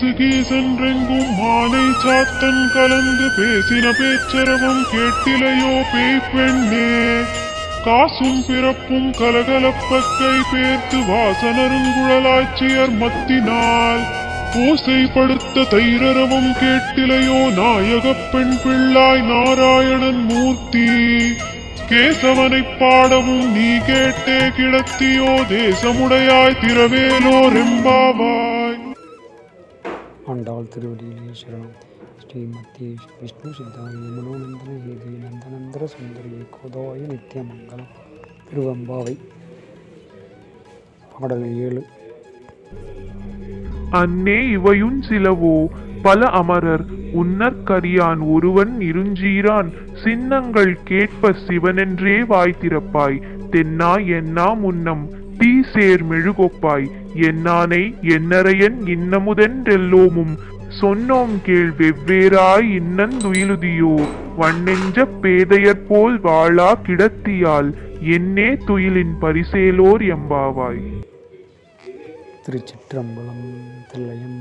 கீசென்றெங்கும் மானை சாத்தன் கலந்து பேசின பேச்சரவம் கேட்டிலையோ பேய் பெண்ணே. காசும் பிறப்பும் கலகலப்பக்கை பேர்த்து வாசனருங்குழலாட்சியர் மத்தினால் பூசைப்படுத்த தைரரவம் கேட்டிலையோ நாயகப் பெண் பிள்ளாய் நாராயணன் மூர்த்தி. கேசவனைப் பாடவும் நீ கேட்டே கிடத்தியோ தேசமுடையாய் திரவேலோர் எம்பாவாய். ஆண்டாள் திருவடியிலே சரணம். ஸ்ரீ மத்திய விஷ்ணு சித்தாய மனோநந்தன ஹேதே நந்தனந்தர சுந்தரியே கோதாய நித்தியமங்கலம். திருவம்பாவை. பாடல் 7. அன்னே இவையுன் சிலவோ பல அமரர் உன்னற்கரியான் ஒருவன் இருஞ்சீரான் சின்னங்கள் கேட்ப சிவனென்றே வாய் திறப்பாய். தென்னா என்னா முன்னம் தீ சேர் மெழுகொப்பாய். என்னானை என்னரையன் இன்னமுதென்றெல்லோமும் சொன்னோம் கேள் வெவ்வேறாய் இன்னந்துயிலுதியோ. வண்ணெஞ்ச பேதையற்போல் வாழா கிடத்தியால் என்னே துயிலின் பரிசேலோர் எம்பாவாய். திருச்சிற்றம்பலம். தில்லையம்